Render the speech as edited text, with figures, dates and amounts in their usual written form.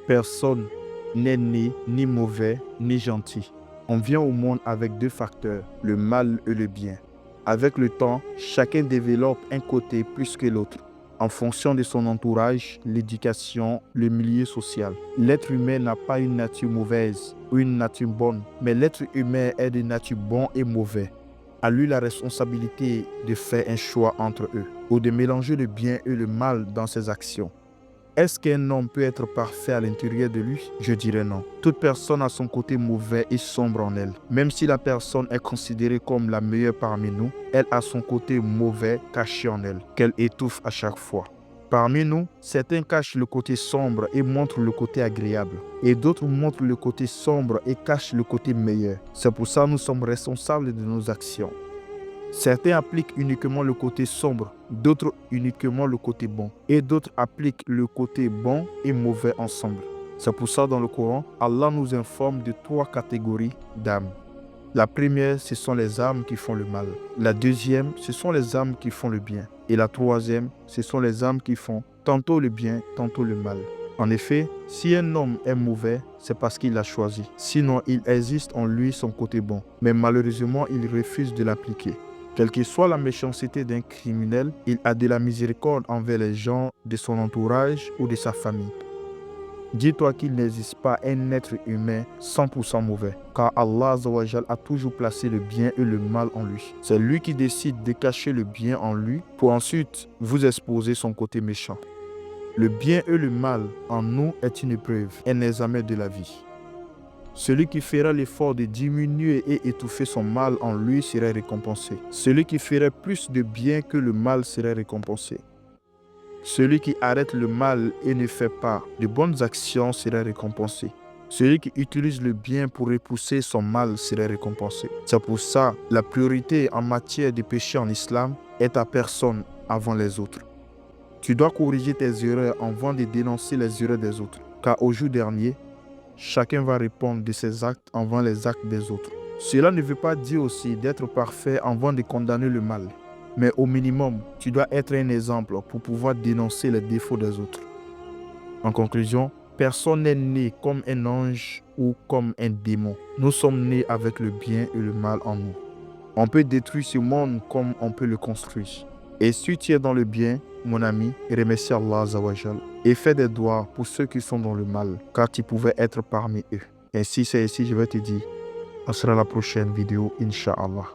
Personne n'est né ni mauvais ni gentil. On vient au monde avec deux facteurs, le mal et le bien. Avec le temps, chacun développe un côté plus que l'autre, en fonction de son entourage, l'éducation, le milieu social. L'être humain n'a pas une nature mauvaise ou une nature bonne, mais l'être humain est de nature bon et mauvais. À lui la responsabilité de faire un choix entre eux, ou de mélanger le bien et le mal dans ses actions. Est-ce qu'un homme peut être parfait à l'intérieur de lui? Je dirais non. Toute personne a son côté mauvais et sombre en elle. Même si la personne est considérée comme la meilleure parmi nous, elle a son côté mauvais caché en elle, qu'elle étouffe à chaque fois. Parmi nous, certains cachent le côté sombre et montrent le côté agréable. Et d'autres montrent le côté sombre et cachent le côté meilleur. C'est pour ça que nous sommes responsables de nos actions. Certains appliquent uniquement le côté sombre, d'autres uniquement le côté bon. Et d'autres appliquent le côté bon et mauvais ensemble. C'est pour ça dans le Coran, Allah nous informe de 3 catégories d'âmes. La première, ce sont les âmes qui font le mal. La deuxième, ce sont les âmes qui font le bien. Et la troisième, ce sont les âmes qui font tantôt le bien, tantôt le mal. En effet, si un homme est mauvais, c'est parce qu'il l'a choisi. Sinon, il existe en lui son côté bon. Mais malheureusement, il refuse de l'appliquer. Quelle que soit la méchanceté d'un criminel, il a de la miséricorde envers les gens de son entourage ou de sa famille. Dis-toi qu'il n'existe pas un être humain 100% mauvais, car Allah Azawajal a toujours placé le bien et le mal en lui. C'est lui qui décide de cacher le bien en lui pour ensuite vous exposer son côté méchant. Le bien et le mal en nous est une épreuve, un examen de la vie. Celui qui fera l'effort de diminuer et étouffer son mal en lui serait récompensé. Celui qui ferait plus de bien que le mal serait récompensé. Celui qui arrête le mal et ne fait pas de bonnes actions serait récompensé. Celui qui utilise le bien pour repousser son mal serait récompensé. C'est pour ça, la priorité en matière de péché en islam est ta personne avant les autres. Tu dois corriger tes erreurs avant de dénoncer les erreurs des autres. Car au jour dernier, chacun va répondre de ses actes avant les actes des autres. Cela ne veut pas dire aussi d'être parfait avant de condamner le mal. Mais au minimum, tu dois être un exemple pour pouvoir dénoncer les défauts des autres. En conclusion, personne n'est né comme un ange ou comme un démon. Nous sommes nés avec le bien et le mal en nous. On peut détruire ce monde comme on peut le construire. Et si tu es dans le bien, mon ami, remercie Allah Azawajal et fais des doigts pour ceux qui sont dans le mal, car tu pouvais être parmi eux. Et si c'est ici, je vais te dire, à la prochaine vidéo, Inch'Allah.